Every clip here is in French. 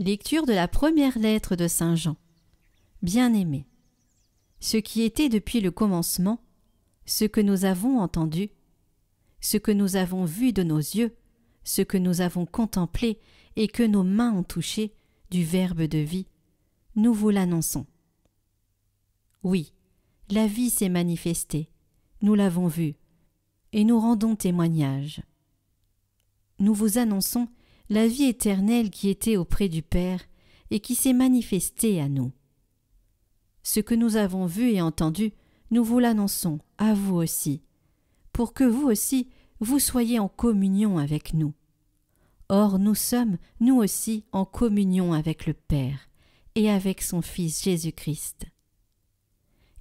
Lecture de la première lettre de Saint Jean. Bien-aimés, ce qui était depuis le commencement, ce que nous avons entendu, ce que nous avons vu de nos yeux, ce que nous avons contemplé et que nos mains ont touché du Verbe de vie, nous vous l'annonçons. Oui, la vie s'est manifestée, nous l'avons vue, et nous rendons témoignage. Nous vous annonçons la vie éternelle qui était auprès du Père et qui s'est manifestée à nous. Ce que nous avons vu et entendu, nous vous l'annonçons à vous aussi, pour que vous aussi, vous soyez en communion avec nous. Or nous sommes, nous aussi, en communion avec le Père et avec son Fils Jésus-Christ.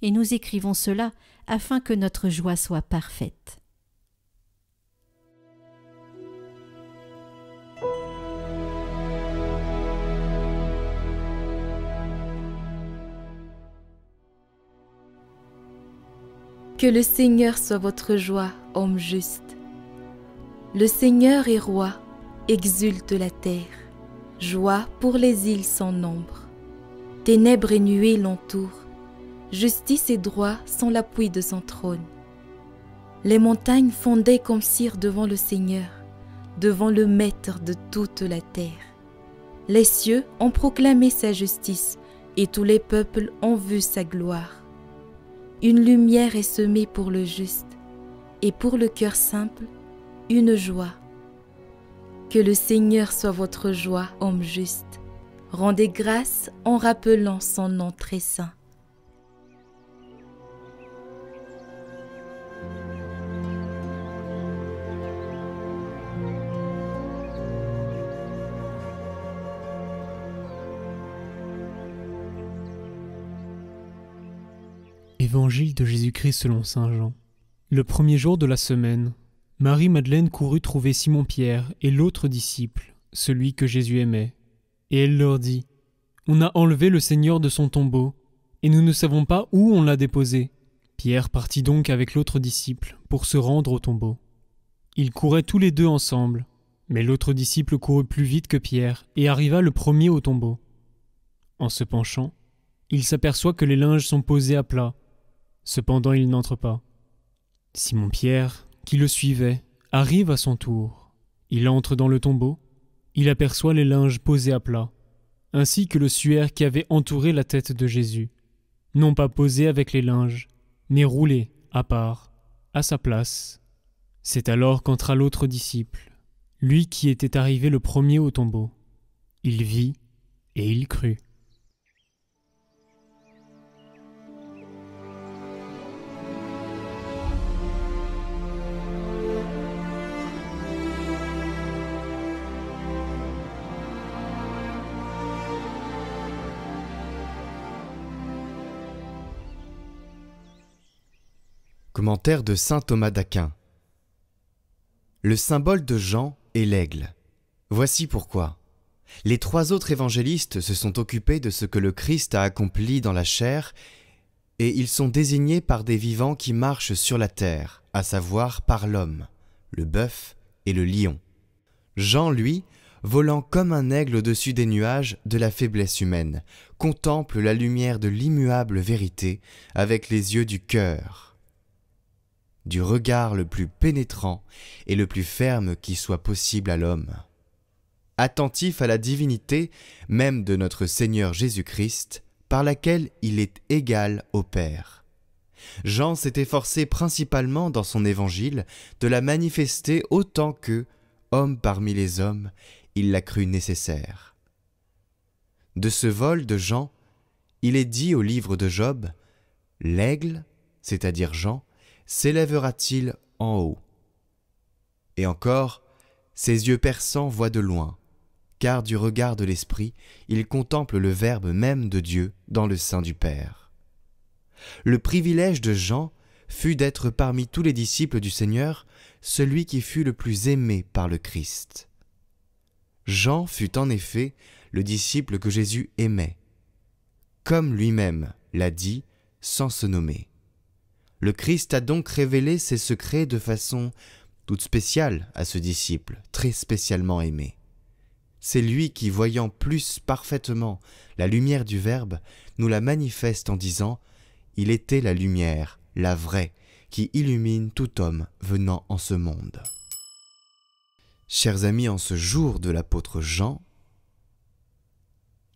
Et nous écrivons cela afin que notre joie soit parfaite. Que le Seigneur soit votre joie, homme juste. Le Seigneur est roi, exulte la terre, joie pour les îles sans nombre. Ténèbres et nuées l'entourent, justice et droit sont l'appui de son trône. Les montagnes fondaient comme cire devant le Seigneur, devant le Maître de toute la terre. Les cieux ont proclamé sa justice, et tous les peuples ont vu sa gloire. Une lumière est semée pour le juste, et pour le cœur simple, une joie. Que le Seigneur soit votre joie, homme juste. Rendez grâce en rappelant son nom très saint. Évangile de Jésus-Christ selon saint Jean. Le premier jour de la semaine, Marie-Madeleine courut trouver Simon-Pierre et l'autre disciple, celui que Jésus aimait. Et elle leur dit : « On a enlevé le Seigneur de son tombeau, et nous ne savons pas où on l'a déposé. » Pierre partit donc avec l'autre disciple pour se rendre au tombeau. Ils couraient tous les deux ensemble, mais l'autre disciple courut plus vite que Pierre et arriva le premier au tombeau. En se penchant, il s'aperçoit que les linges sont posés à plat. Cependant, il n'entre pas. Simon-Pierre, qui le suivait, arrive à son tour. Il entre dans le tombeau. Il aperçoit les linges posés à plat, ainsi que le suaire qui avait entouré la tête de Jésus, non pas posé avec les linges, mais roulé à part, à sa place. C'est alors qu'entra l'autre disciple, lui qui était arrivé le premier au tombeau. Il vit et il crut. Commentaire de saint Thomas d'Aquin. Le symbole de Jean est l'aigle. Voici pourquoi. Les trois autres évangélistes se sont occupés de ce que le Christ a accompli dans la chair, et ils sont désignés par des vivants qui marchent sur la terre, à savoir par l'homme, le bœuf et le lion. Jean, lui, volant comme un aigle au-dessus des nuages de la faiblesse humaine, contemple la lumière de l'immuable vérité avec les yeux du cœur, du regard le plus pénétrant et le plus ferme qui soit possible à l'homme. Attentif à la divinité même de notre Seigneur Jésus-Christ, par laquelle il est égal au Père. Jean s'est efforcé principalement dans son évangile de la manifester autant que, homme parmi les hommes, il l'a cru nécessaire. De ce vol de Jean, il est dit au livre de Job : « L'aigle, c'est-à-dire Jean, s'élèvera-t-il en haut ?» Et encore, ses yeux perçants voient de loin, car du regard de l'Esprit, il contemple le Verbe même de Dieu dans le sein du Père. Le privilège de Jean fut d'être parmi tous les disciples du Seigneur celui qui fut le plus aimé par le Christ. Jean fut en effet le disciple que Jésus aimait, comme lui-même l'a dit sans se nommer. Le Christ a donc révélé ses secrets de façon toute spéciale à ce disciple, très spécialement aimé. C'est lui qui, voyant plus parfaitement la lumière du Verbe, nous la manifeste en disant « Il était la lumière, la vraie, qui illumine tout homme venant en ce monde. » Chers amis, en ce jour de l'apôtre Jean,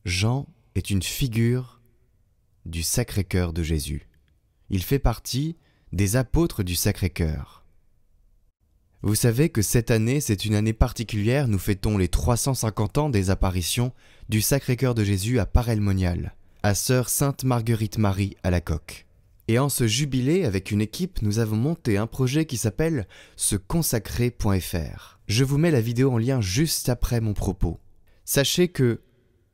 Jean est une figure du Sacré-Cœur de Jésus. Il fait partie des apôtres du Sacré-Cœur. Vous savez que cette année, c'est une année particulière, nous fêtons les 350 ans des apparitions du Sacré-Cœur de Jésus à Paray-le-Monial, à Sœur Sainte Marguerite Marie à la Coque. Et en ce jubilé, avec une équipe, nous avons monté un projet qui s'appelle seconsacrer.fr. Je vous mets la vidéo en lien juste après mon propos. Sachez que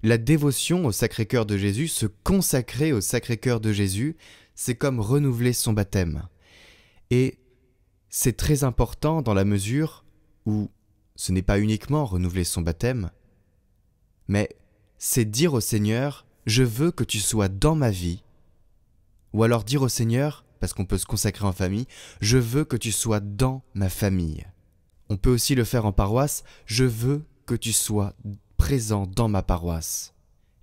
la dévotion au Sacré-Cœur de Jésus, se consacrer au Sacré-Cœur de Jésus, c'est comme renouveler son baptême. Et c'est très important dans la mesure où ce n'est pas uniquement renouveler son baptême, mais c'est dire au Seigneur « Je veux que tu sois dans ma vie ». Ou alors dire au Seigneur, parce qu'on peut se consacrer en famille, « Je veux que tu sois dans ma famille ». On peut aussi le faire en paroisse, « Je veux que tu sois présent dans ma paroisse ».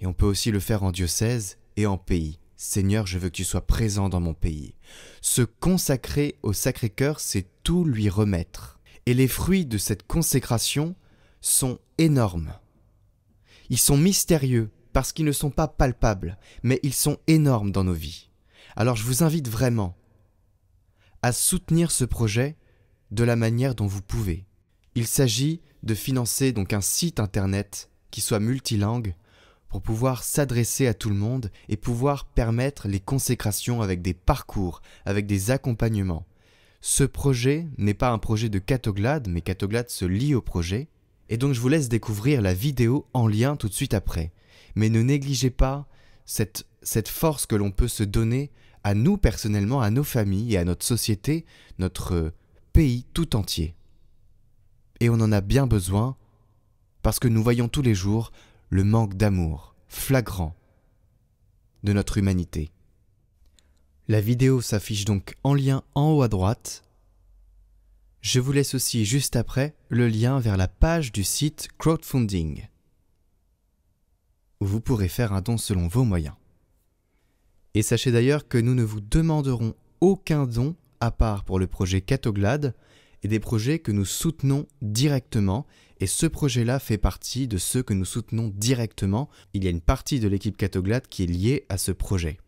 Et on peut aussi le faire en diocèse et en pays. « Seigneur, je veux que tu sois présent dans mon pays ». Se consacrer au Sacré-Cœur, c'est tout lui remettre. Et les fruits de cette consécration sont énormes. Ils sont mystérieux parce qu'ils ne sont pas palpables, mais ils sont énormes dans nos vies. Alors je vous invite vraiment à soutenir ce projet de la manière dont vous pouvez. Il s'agit de financer donc un site internet qui soit multilingue pour pouvoir s'adresser à tout le monde et pouvoir permettre les consécrations avec des parcours, avec des accompagnements. Ce projet n'est pas un projet de Catoglade, mais Catoglade se lie au projet. Et donc je vous laisse découvrir la vidéo en lien tout de suite après. Mais ne négligez pas cette force que l'on peut se donner à nous personnellement, à nos familles et à notre société, notre pays tout entier. Et on en a bien besoin parce que nous voyons tous les jours le manque d'amour flagrant de notre humanité. La vidéo s'affiche donc en lien en haut à droite. Je vous laisse aussi juste après le lien vers la page du site crowdfunding où vous pourrez faire un don selon vos moyens. Et sachez d'ailleurs que nous ne vous demanderons aucun don à part pour le projet Catoglade et des projets que nous soutenons directement. Et ce projet-là fait partie de ceux que nous soutenons directement. Il y a une partie de l'équipe Catoglade qui est liée à ce projet.